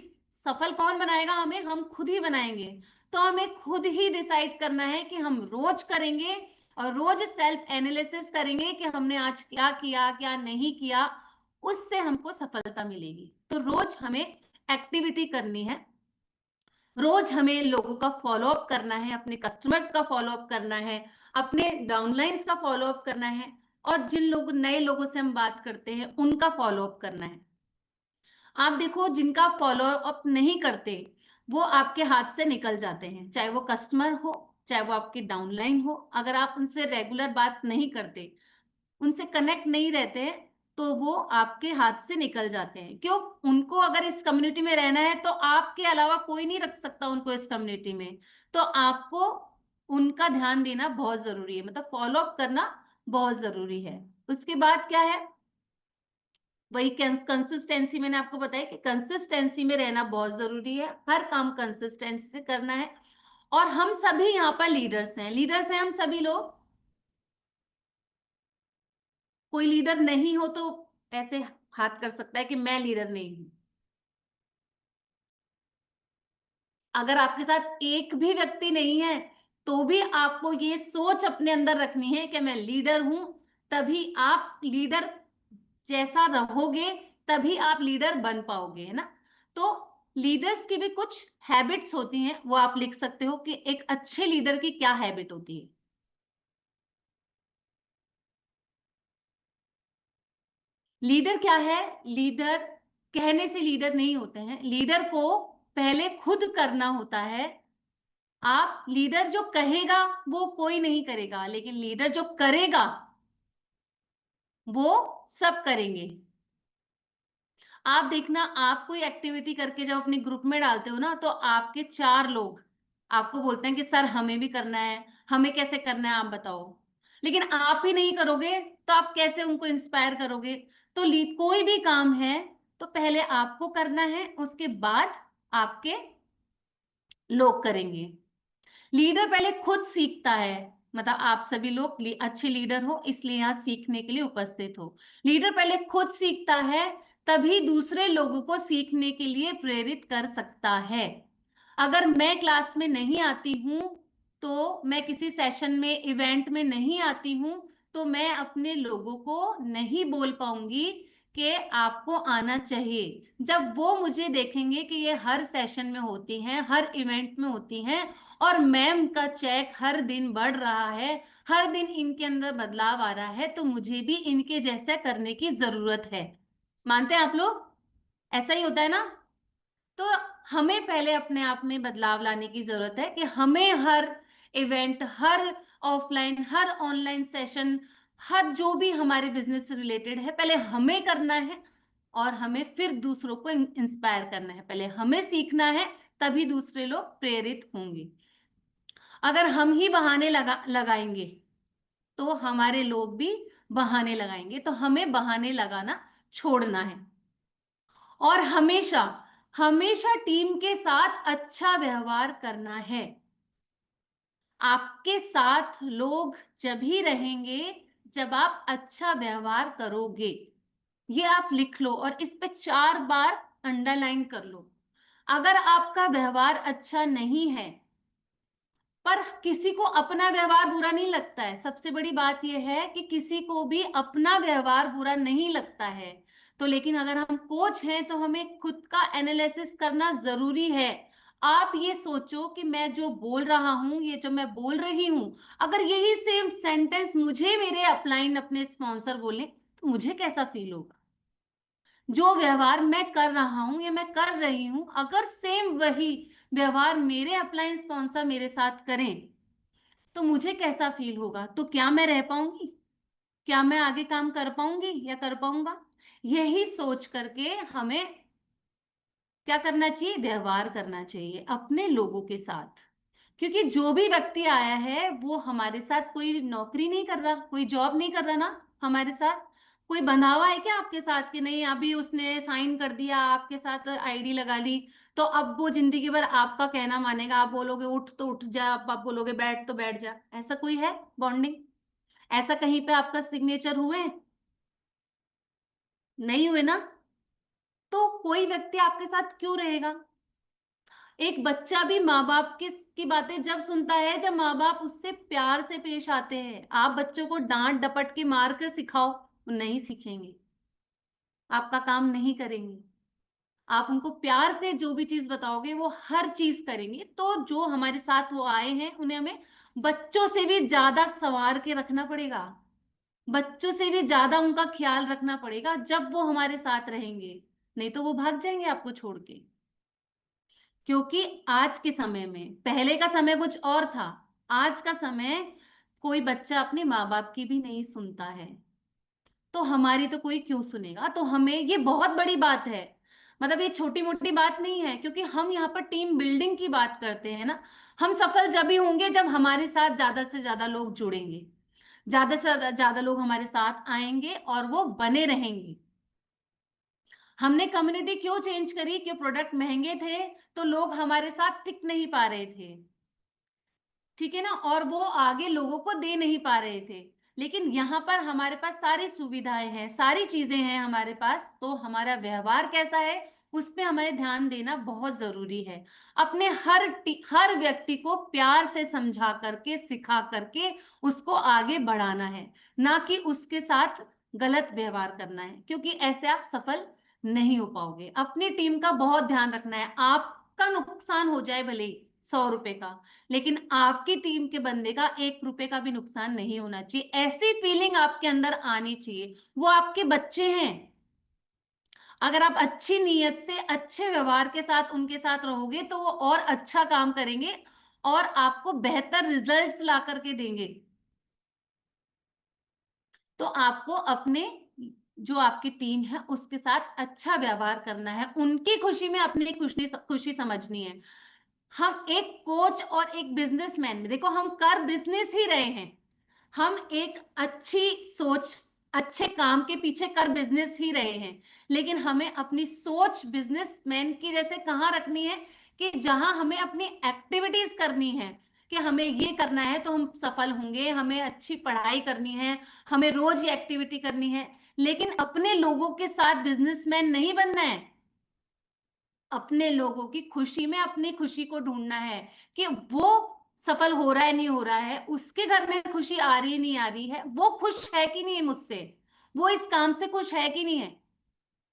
सफल कौन बनाएगा हमें? हम खुद ही बनाएंगे। तो हमें खुद ही डिसाइड करना है कि हम रोज करेंगे और रोज सेल्फ एनालिसिस करेंगे कि हमने आज क्या किया क्या नहीं किया, उससे हमको सफलता मिलेगी। तो रोज हमें एक्टिविटी करनी है, रोज हमें लोगों का फॉलोअप करना है, अपने कस्टमर्स का फॉलोअप करना है, अपने डाउनलाइंस का फॉलोअप करना है, और जिन लोग नए लोगों से हम बात करते हैं उनका फॉलोअप करना है। आप देखो, जिनका फॉलोअप नहीं करते वो आपके हाथ से निकल जाते हैं, चाहे वो कस्टमर हो चाहे वो आपकी डाउनलाइन हो। अगर आप उनसे रेगुलर बात नहीं करते, उनसे कनेक्ट नहीं रहते हैं, तो वो आपके हाथ से निकल जाते हैं। क्यों? उनको अगर इस कम्युनिटी में रहना है तो आपके अलावा कोई नहीं रख सकता उनको इस कम्युनिटी में। तो आपको उनका ध्यान देना बहुत जरूरी है, मतलब फॉलो अप करना बहुत जरूरी है। उसके बाद क्या है? वही कंसिस्टेंसी, मैंने आपको बताया कि कंसिस्टेंसी में रहना बहुत जरूरी है, हर काम कंसिस्टेंसी से करना है। और हम सभी यहाँ पर लीडर्स हैं हम सभी लोग। कोई लीडर नहीं हो तो ऐसे हाथ कर सकता है कि मैं लीडर नहीं हूं। अगर आपके साथ एक भी व्यक्ति नहीं है तो भी आपको ये सोच अपने अंदर रखनी है कि मैं लीडर हूं, तभी आप लीडर जैसा रहोगे, तभी आप लीडर बन पाओगे, है ना। तो लीडर्स की भी कुछ हैबिट्स होती हैं, वो आप लिख सकते हो कि एक अच्छे लीडर की क्या हैबिट होती है। लीडर क्या है? लीडर कहने से लीडर नहीं होते हैं, लीडर को पहले खुद करना होता है। आप लीडर जो कहेगा वो कोई नहीं करेगा, लेकिन लीडर जो करेगा वो सब करेंगे। आप देखना, आप कोई एक्टिविटी करके जब अपने ग्रुप में डालते हो ना, तो आपके 4 लोग आपको बोलते हैं कि सर हमें भी करना है, हमें कैसे करना है आप बताओ। लेकिन आप ही नहीं करोगे तो आप कैसे उनको इंस्पायर करोगे? तो लीड कोई भी काम है तो पहले आपको करना है, उसके बाद आपके लोग करेंगे। लीडर पहले खुद सीखता है, मतलब आप सभी लोग अच्छे लीडर हो इसलिए यहाँ सीखने के लिए उपस्थित हो। लीडर पहले खुद सीखता है, तभी दूसरे लोगों को सीखने के लिए प्रेरित कर सकता है। अगर मैं क्लास में नहीं आती हूँ, तो मैं किसी सेशन में इवेंट में नहीं आती हूँ, तो मैं अपने लोगों को नहीं बोल पाऊंगी कि आपको आना चाहिए। जब वो मुझे देखेंगे कि ये हर सेशन में होती हैं, हर इवेंट में होती हैं, और मैम का चेक हर दिन बढ़ रहा है, हर दिन इनके अंदर बदलाव आ रहा है, तो मुझे भी इनके जैसा करने की जरूरत है। मानते हैं आप लोग? ऐसा ही होता है ना। तो हमें पहले अपने आप में बदलाव लाने की जरूरत है कि हमें हर इवेंट, हर ऑफलाइन, हर ऑनलाइन सेशन, हर जो भी हमारे बिजनेस से रिलेटेड है, पहले हमें करना है और हमें फिर दूसरों को इंस्पायर करना है। पहले हमें सीखना है, तभी दूसरे लोग प्रेरित होंगे। अगर हम ही बहाने लगाएंगे तो हमारे लोग भी बहाने लगाएंगे। तो हमें बहाने लगाना छोड़ना है, और हमेशा हमेशा टीम के साथ अच्छा व्यवहार करना है। आपके साथ लोग जब ही रहेंगे जब आप अच्छा व्यवहार करोगे। ये आप लिख लो और इस पे 4 बार अंडरलाइन कर लो। अगर आपका व्यवहार अच्छा नहीं है, पर किसी को अपना व्यवहार बुरा नहीं लगता है, सबसे बड़ी बात यह है कि किसी को भी अपना व्यवहार बुरा नहीं लगता है। तो लेकिन अगर हम कोच हैं तो हमें खुद का एनालिसिस करना जरूरी है। आप ये सोचो कि मैं जो बोल रहा हूं, ये जो मैं बोल रही हूं, अगर यही सेम सेंटेंस मुझे मेरे अपलाइन अपने स्पॉन्सर बोले तो मुझे कैसा फील होगा? जो व्यवहार मैं कर रहा हूं या मैं कर रही हूं, अगर सेम वही व्यवहार मेरे अपलाइन स्पॉन्सर मेरे साथ करें, तो मुझे कैसा फील होगा? तो क्या मैं रह पाऊंगी? क्या मैं आगे काम कर पाऊंगी या कर पाऊंगा? यही सोच करके हमें क्या करना चाहिए? व्यवहार करना चाहिए अपने लोगों के साथ। क्योंकि जो भी व्यक्ति आया है वो हमारे साथ कोई नौकरी नहीं कर रहा, कोई जॉब नहीं कर रहा ना हमारे साथ। कोई बंधा हुआ है क्या आपके साथ कि नहीं अभी उसने साइन कर दिया, आपके साथ आईडी लगा ली, तो अब वो जिंदगी भर आपका कहना मानेगा? आप बोलोगे उठ तो उठ जा, आप बोलोगे बैठ तो बैठ जा। ऐसा कोई है बॉन्डिंग? ऐसा कहीं पे आपका सिग्नेचर हुए? नहीं हुए ना। तो कोई व्यक्ति आपके साथ क्यों रहेगा? एक बच्चा भी माँ बाप की बातें जब सुनता है जब माँ बाप उससे प्यार से पेश आते हैं। आप बच्चों को डांट डपट के मार कर सिखाओ, वो नहीं सीखेंगे, आपका काम नहीं करेंगे। आप उनको प्यार से जो भी चीज बताओगे वो हर चीज करेंगे। तो जो हमारे साथ वो आए हैं उन्हें हमें बच्चों से भी ज्यादा संवार के रखना पड़ेगा, बच्चों से भी ज्यादा उनका ख्याल रखना पड़ेगा जब वो हमारे साथ रहेंगे। नहीं तो वो भाग जाएंगे आपको छोड़ के। क्योंकि आज के समय में, पहले का समय कुछ और था, आज का समय कोई बच्चा अपने माँ बाप की भी नहीं सुनता है, तो हमारी तो कोई क्यों सुनेगा? तो हमें ये बहुत बड़ी बात है, मतलब ये छोटी मोटी बात नहीं है। क्योंकि हम यहाँ पर टीम बिल्डिंग की बात करते हैं ना। हम सफल जब ही होंगे जब हमारे साथ ज्यादा से ज्यादा लोग जुड़ेंगे, ज्यादा से ज्यादा लोग हमारे साथ आएंगे और वो बने रहेंगे। हमने कम्युनिटी क्यों चेंज करी? कि प्रोडक्ट महंगे थे तो लोग हमारे साथ टिक नहीं पा रहे थे, ठीक है ना, और वो आगे लोगों को दे नहीं पा रहे थे। लेकिन यहाँ पर हमारे पास सारी सुविधाएं हैं, सारी चीजें हैं हमारे पास, तो हमारा व्यवहार कैसा है उस पे हमें ध्यान देना बहुत जरूरी है। अपने हर व्यक्ति को प्यार से समझा करके सिखा करके उसको आगे बढ़ाना है, ना कि उसके साथ गलत व्यवहार करना है, क्योंकि ऐसे आप सफल नहीं हो पाओगे। अपनी टीम का बहुत ध्यान रखना है। आपका नुकसान हो जाए भले ही 100 रुपए का, लेकिन आपकी टीम के बंदे का 1 रुपए का भी नुकसान नहीं होना चाहिए। ऐसी फीलिंग आपके अंदर आनी चाहिए। वो आपके बच्चे हैं। अगर आप अच्छी नीयत से अच्छे व्यवहार के साथ उनके साथ रहोगे तो वो और अच्छा काम करेंगे और आपको बेहतर रिजल्ट्स ला करके देंगे। तो आपको अपने जो आपकी टीम है उसके साथ अच्छा व्यवहार करना है, उनकी खुशी में अपनी खुशी खुशी समझनी है। हम एक कोच और एक बिजनेसमैन में देखो, हम कर बिजनेस ही रहे हैं, हम एक अच्छी सोच अच्छे काम के पीछे कर बिजनेस ही रहे हैं, लेकिन हमें अपनी सोच बिजनेसमैन की जैसे कहाँ रखनी है कि जहां हमें अपनी एक्टिविटीज करनी है कि हमें ये करना है तो हम सफल होंगे, हमें अच्छी पढ़ाई करनी है, हमें रोज ये एक्टिविटी करनी है। लेकिन अपने लोगों के साथ बिजनेसमैन नहीं बनना है। अपने लोगों की खुशी में अपनी खुशी को ढूंढना है कि वो सफल हो रहा है नहीं हो रहा है, उसके घर में खुशी आ रही है नहीं आ रही है, वो खुश है कि नहीं है मुझसे, वो इस काम से खुश है कि नहीं है।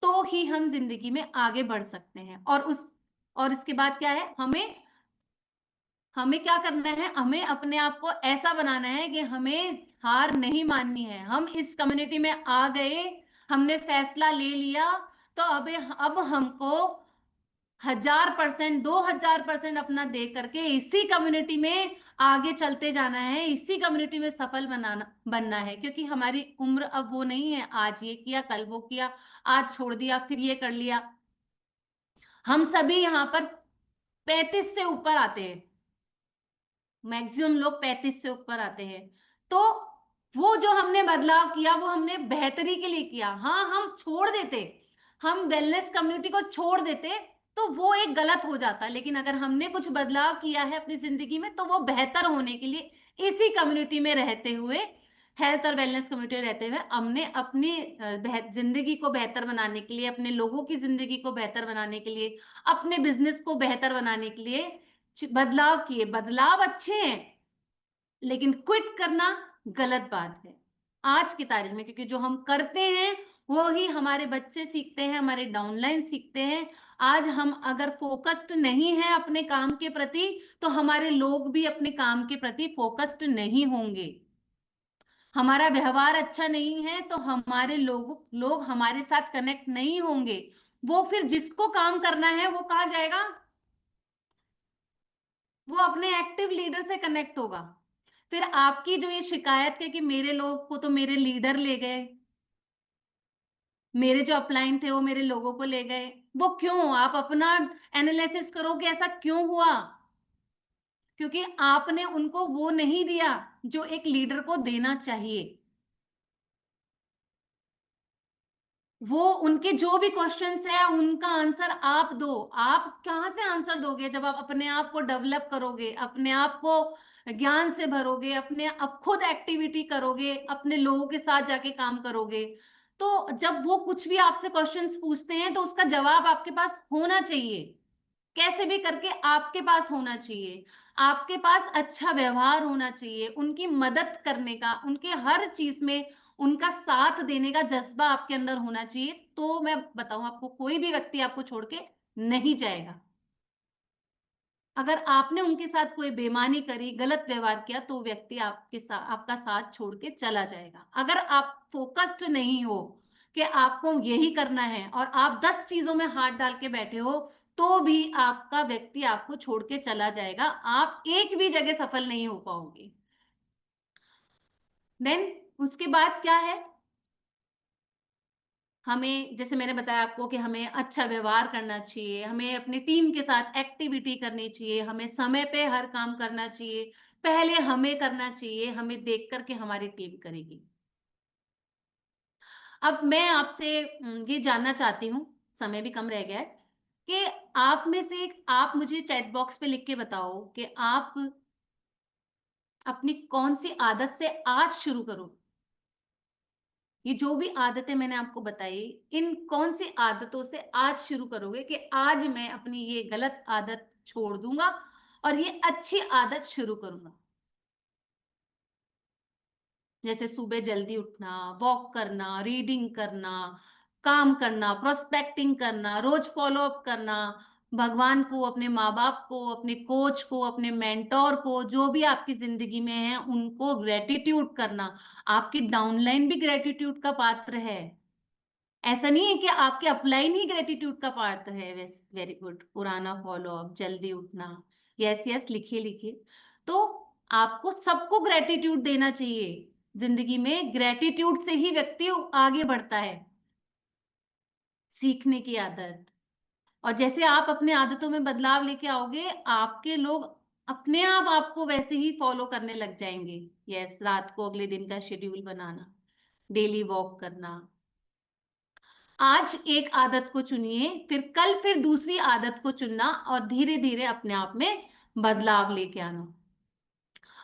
तो ही हम जिंदगी में आगे बढ़ सकते हैं। और इसके बाद क्या है, हमें हमें क्या करना है? हमें अपने आप को ऐसा बनाना है कि हमें हार नहीं माननी है। हम इस कम्युनिटी में आ गए, हमने फैसला ले लिया, तो अब हमको 1000%, 2000% अपना दे करके इसी कम्युनिटी में आगे चलते जाना है, इसी कम्युनिटी में सफल बनना है। क्योंकि हमारी उम्र अब वो नहीं है, आज ये किया कल वो किया, आज छोड़ दिया फिर ये कर लिया। हम सभी यहाँ पर 35 से ऊपर आते हैं, मैक्सिमम लोग 35 से ऊपर आते हैं। तो वो जो हमने बदलाव किया वो हमने बेहतरी के लिए किया। हाँ, हम छोड़ देते, हम वेलनेस कम्युनिटी को छोड़ देते तो वो एक गलत हो जाता। लेकिन अगर हमने कुछ बदलाव किया है अपनी जिंदगी में तो वो बेहतर होने के लिए इसी कम्युनिटी में रहते हुए, हेल्थ और वेलनेस कम्युनिटी में रहते हुए, हमने अपनी जिंदगी को बेहतर बनाने के लिए, अपने लोगों की जिंदगी को बेहतर बनाने के लिए, अपने बिजनेस को बेहतर बनाने के लिए बदलाव किए। बदलाव अच्छे हैं लेकिन क्विट करना गलत बात है आज की तारीख में। क्योंकि जो हम करते हैं वो ही हमारे बच्चे सीखते हैं, हमारे डाउनलाइन सीखते हैं। आज हम अगर फोकस्ड नहीं है अपने काम के प्रति तो हमारे लोग भी अपने काम के प्रति फोकस्ड नहीं होंगे। हमारा व्यवहार अच्छा नहीं है तो हमारे लोग हमारे साथ कनेक्ट नहीं होंगे। वो फिर जिसको काम करना है वो कहाँ जाएगा? वो अपने एक्टिव लीडर से कनेक्ट होगा। फिर आपकी जो ये शिकायत है कि मेरे लोग को तो मेरे लीडर ले गए, मेरे जो अपलाइन थे वो मेरे लोगों को ले गए, वो क्यों? आप अपना एनालिसिस करो कि ऐसा क्यों हुआ? क्योंकि आपने उनको वो नहीं दिया जो एक लीडर को देना चाहिए। वो उनके जो भी क्वेश्चंस है उनका आंसर आप दो। आप कहाँ से आंसर दोगे जब आप अपने आप को डेवलप करोगे, अपने आप को ज्ञान से भरोगे, अपने आप खुद एक्टिविटी करोगे, अपने लोगों के साथ जाके काम करोगे। तो जब वो कुछ भी आपसे क्वेश्चंस पूछते हैं तो उसका जवाब आपके पास होना चाहिए, कैसे भी करके आपके पास होना चाहिए। आपके पास अच्छा व्यवहार होना चाहिए, उनकी मदद करने का, उनके हर चीज में उनका साथ देने का जज्बा आपके अंदर होना चाहिए। तो मैं बताऊं आपको, कोई भी व्यक्ति आपको छोड़ के नहीं जाएगा। अगर आपने उनके साथ कोई बेईमानी करी, गलत व्यवहार किया, तो व्यक्ति आपके साथ, आपका साथ छोड़ के चला जाएगा। अगर आप फोकस्ड नहीं हो कि आपको यही करना है और आप 10 चीजों में हाथ डाल के बैठे हो, तो भी आपका व्यक्ति आपको छोड़ के चला जाएगा। आप एक भी जगह सफल नहीं हो पाओगे। देन उसके बाद क्या है? हमें, जैसे मैंने बताया आपको कि हमें अच्छा व्यवहार करना चाहिए, हमें अपनी टीम के साथ एक्टिविटी करनी चाहिए, हमें समय पे हर काम करना चाहिए। पहले हमें करना चाहिए, हमें देख कर के हमारी टीम करेगी। अब मैं आपसे ये जानना चाहती हूँ, समय भी कम रह गया है, कि आप में से आप मुझे चैट बॉक्स पे लिख के बताओ कि आप अपनी कौन सी आदत से आज शुरू करो। ये जो भी आदतें मैंने आपको बताई, इन कौन सी आदतों से आज शुरू करोगे कि आज मैं अपनी ये गलत आदत छोड़ दूंगा और ये अच्छी आदत शुरू करूंगा। जैसे सुबह जल्दी उठना, वॉक करना, रीडिंग करना, काम करना, प्रोस्पेक्टिंग करना, रोज फॉलो अप करना, भगवान को, अपने माँ बाप को, अपने कोच को, अपने मेंटोर को, जो भी आपकी जिंदगी में है उनको ग्रेटिट्यूड करना। आपकी डाउनलाइन भी ग्रेटिट्यूड का पात्र है। ऐसा नहीं है कि आपके अपलाइन ही ग्रेटिट्यूड का पार्ट है। वेरी गुड, पुराना फॉलो अप, जल्दी उठना, यस यस, लिखिए लिखिए। तो आपको सबको ग्रेटिट्यूड देना चाहिए। जिंदगी में ग्रेटिट्यूड से ही व्यक्ति आगे बढ़ता है। सीखने की आदत, और जैसे आप अपने आदतों में बदलाव लेके आओगे, आपके लोग अपने आप आपको वैसे ही फॉलो करने लग जाएंगे। यस, रात को अगले दिन का शेड्यूल बनाना, डेली वॉक करना। आज एक आदत को चुनिए, फिर कल फिर दूसरी आदत को चुनना और धीरे धीरे अपने आप में बदलाव लेके आना।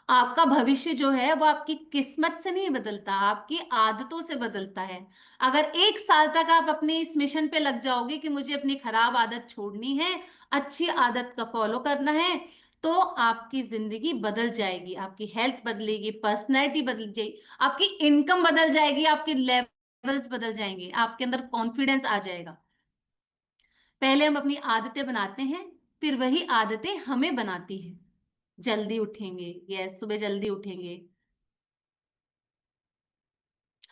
आपका भविष्य जो है वो आपकी किस्मत से नहीं बदलता, आपकी आदतों से बदलता है। अगर 1 साल तक आप अपने इस मिशन पे लग जाओगे कि मुझे अपनी खराब आदत छोड़नी है, अच्छी आदत का फॉलो करना है, तो आपकी जिंदगी बदल जाएगी, आपकी हेल्थ बदलेगी, पर्सनैलिटी बदल जाएगी, आपकी इनकम बदल जाएगी, आपके लेवल्स बदल जाएंगे, आपके अंदर कॉन्फिडेंस आ जाएगा। पहले हम अपनी आदतें बनाते हैं, फिर वही आदतें हमें बनाती हैं। जल्दी उठेंगे, यस, सुबह जल्दी उठेंगे,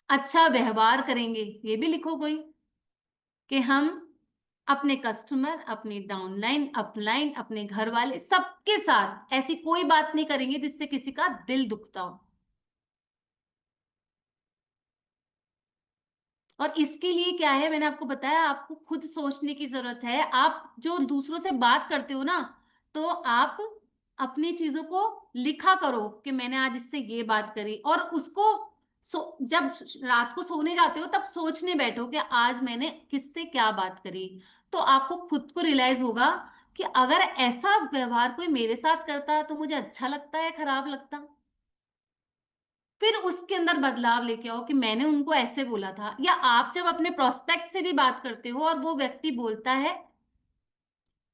अच्छा व्यवहार करेंगे, ये भी लिखो कोई, कि हम अपने कस्टमर, अपनी डाउनलाइन, अपलाइन, अपने घर वाले, सबके साथ ऐसी कोई बात नहीं करेंगे जिससे किसी का दिल दुखता हो। और इसके लिए क्या है, मैंने आपको बताया, आपको खुद सोचने की जरूरत है। आप जो दूसरों से बात करते हो ना, तो आप अपनी चीजों को लिखा करो कि मैंने आज इससे ये बात करी, और उसको जब रात को सोने जाते हो तब सोचने बैठो कि आज मैंने किससे क्या बात करी। तो आपको खुद को रियलाइज होगा कि अगर ऐसा व्यवहार कोई मेरे साथ करता तो मुझे अच्छा लगता है, खराब लगता। फिर उसके अंदर बदलाव लेके आओ कि मैंने उनको ऐसे बोला था। या आप जब अपने प्रोस्पेक्ट से भी बात करते हो और वो व्यक्ति बोलता है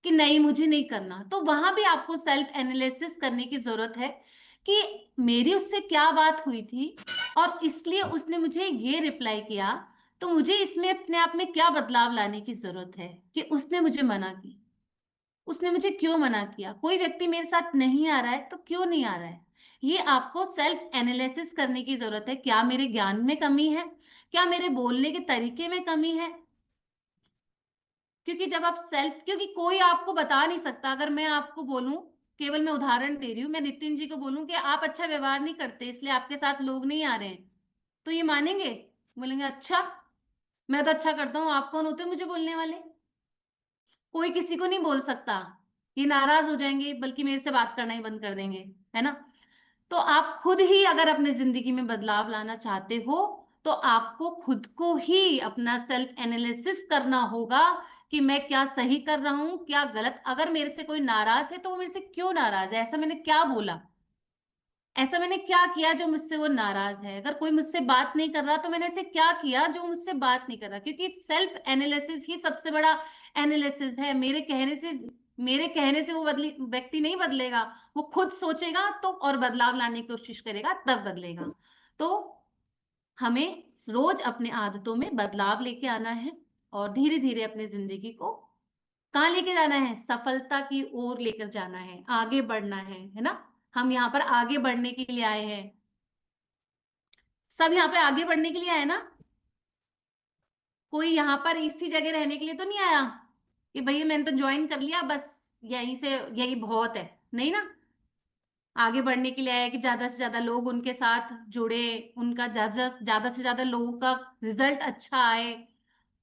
कि नहीं मुझे नहीं करना, तो वहां भी आपको सेल्फ एनालिसिस करने की जरूरत है कि मेरी उससे क्या बात हुई थी और इसलिए उसने मुझे ये रिप्लाई किया, तो मुझे इसमें अपने आप में क्या बदलाव लाने की जरूरत है कि उसने मुझे मना की। उसने मुझे क्यों मना किया? कोई व्यक्ति मेरे साथ नहीं आ रहा है तो क्यों नहीं आ रहा है? ये आपको सेल्फ एनालिसिस करने की जरूरत है। क्या मेरे ज्ञान में कमी है? क्या मेरे बोलने के तरीके में कमी है? क्योंकि जब आप सेल्फ, क्योंकि कोई आपको बता नहीं सकता। अगर मैं आपको बोलूं केवल मैं उदाहरण दे रही हूँ, मैं नितिन जी को बोलूं कि आप अच्छा व्यवहार नहीं करते इसलिए आपके साथ लोग नहीं आ रहे हैं, तो ये मानेंगे? बोलेंगे अच्छा, मैं तो अच्छा करता हूँ, आप कौन होते मुझे बोलने वाले? कोई किसी को नहीं बोल सकता, ये नाराज हो जाएंगे, बल्कि मेरे से बात करना ही बंद कर देंगे, है ना? तो आप खुद ही अगर अपने जिंदगी में बदलाव लाना चाहते हो तो आपको खुद को ही अपना सेल्फ एनालिसिस करना होगा कि मैं क्या सही कर रहा हूं, क्या गलत। अगर मेरे से कोई नाराज है तो वो मेरे से क्यों नाराज है, ऐसा मैंने क्या बोला, ऐसा मैंने क्या किया जो मुझसे वो नाराज है। अगर कोई मुझसे बात नहीं कर रहा तो मैंने ऐसे क्या किया जो मुझसे बात नहीं कर रहा, क्योंकि सेल्फ एनालिसिस ही सबसे बड़ा एनालिसिस है। मेरे कहने से वो बदली व्यक्ति नहीं बदलेगा, वो खुद सोचेगा तो और बदलाव लाने की कोशिश करेगा तब बदलेगा। तो हमें रोज अपने आदतों में बदलाव लेके आना है और धीरे धीरे अपनी जिंदगी को कहाँ लेके जाना है, सफलता की ओर लेकर जाना है, आगे बढ़ना है ना? हम यहाँ पर आगे बढ़ने के लिए आए हैं, सब यहाँ पे आगे बढ़ने के लिए आए ना? कोई यहाँ पर इसी जगह रहने के लिए तो नहीं आया कि भैया मैंने तो ज्वाइन कर लिया बस यहीं से यही बहुत है, नहीं ना? आगे बढ़ने के लिए आया कि ज्यादा से ज्यादा लोग उनके साथ जुड़े, उनका ज्यादा से ज्यादा लोगों का रिजल्ट अच्छा आए,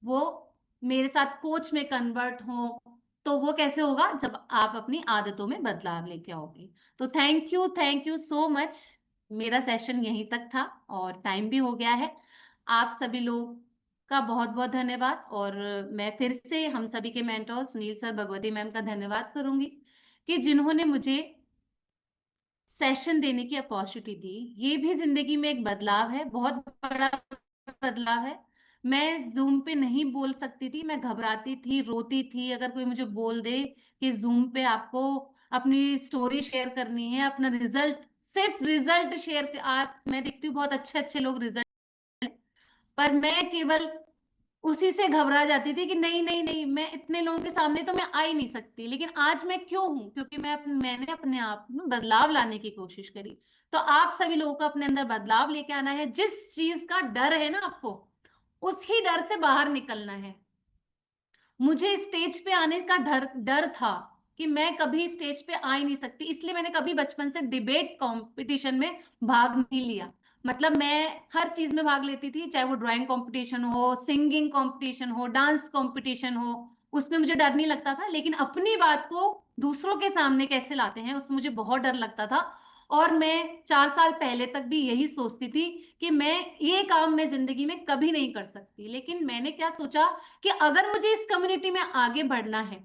वो मेरे साथ कोच में कन्वर्ट हो। तो वो कैसे होगा, जब आप अपनी आदतों में बदलाव लेके आओगे। तो थैंक यू सो मच। मेरा सेशन यहीं तक था और टाइम भी हो गया है। आप सभी लोग का बहुत बहुत धन्यवाद। और मैं फिर से हम सभी के mentor Sunil sir, Bhagwati ma'am का धन्यवाद करूंगी कि जिन्होंने मुझे सेशन देने की अपॉर्चुनिटी दी। ये भी जिंदगी में एक बदलाव है, बहुत बड़ा बदलाव है। मैं जूम पे नहीं बोल सकती थी, मैं घबराती थी, रोती थी। अगर कोई मुझे बोल दे कि जूम पे आपको अपनी स्टोरी शेयर करनी है, अपना रिजल्ट, सिर्फ रिजल्ट शेयर, आप, मैं देखती हूँ बहुत अच्छे अच्छे लोग रिजल्ट, पर मैं केवल उसी से घबरा जाती थी कि नहीं नहीं नहीं, मैं इतने लोगों के सामने तो मैं आ ही नहीं सकती। लेकिन आज मैं क्यों हूं, क्योंकि मैंने अपने आप में बदलाव लाने की कोशिश करी। तो आप सभी लोगों को अपने अंदर बदलाव लेके आना है। जिस चीज का डर है ना आपको, उसी डर से बाहर निकलना है। मुझे स्टेज पे आने का डर डर था कि मैं कभी स्टेज पे आ ही नहीं सकती, इसलिए मैंने कभी बचपन से डिबेट कंपटीशन में भाग नहीं लिया। मतलब मैं हर चीज में भाग लेती थी, चाहे वो ड्राइंग कंपटीशन हो, सिंगिंग कंपटीशन हो, डांस कंपटीशन हो, उसमें मुझे डर नहीं लगता था। लेकिन अपनी बात को दूसरों के सामने कैसे लाते हैं, उसमें मुझे बहुत डर लगता था। और मैं 4 साल पहले तक भी यही सोचती थी कि मैं ये काम मैं जिंदगी में कभी नहीं कर सकती। लेकिन मैंने क्या सोचा कि अगर मुझे इस कम्युनिटी में आगे बढ़ना है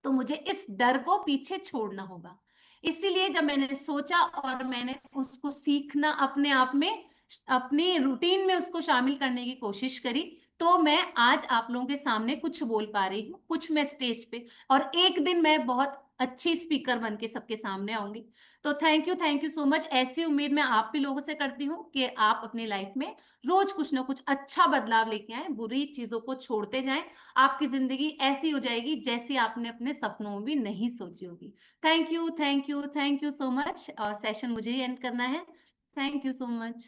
तो मुझे इस डर को पीछे छोड़ना होगा। इसीलिए जब मैंने सोचा और मैंने उसको सीखना, अपने आप में, अपनी रूटीन में उसको शामिल करने की कोशिश करी, तो मैं आज आप लोगों के सामने कुछ बोल पा रही हूँ, कुछ मैं स्टेज पे, और एक दिन मैं बहुत अच्छी स्पीकर बन के सबके सामने आऊंगी। तो थैंक यू सो मच। ऐसी उम्मीद मैं आप भी लोगों से करती हूँ कि आप अपनी लाइफ में रोज कुछ ना कुछ अच्छा बदलाव लेके आए, बुरी चीजों को छोड़ते जाएं। आपकी जिंदगी ऐसी हो जाएगी जैसी आपने अपने सपनों में भी नहीं सोची होगी। Thank you so much. और सेशन मुझे ही एंड करना है। Thank you so much.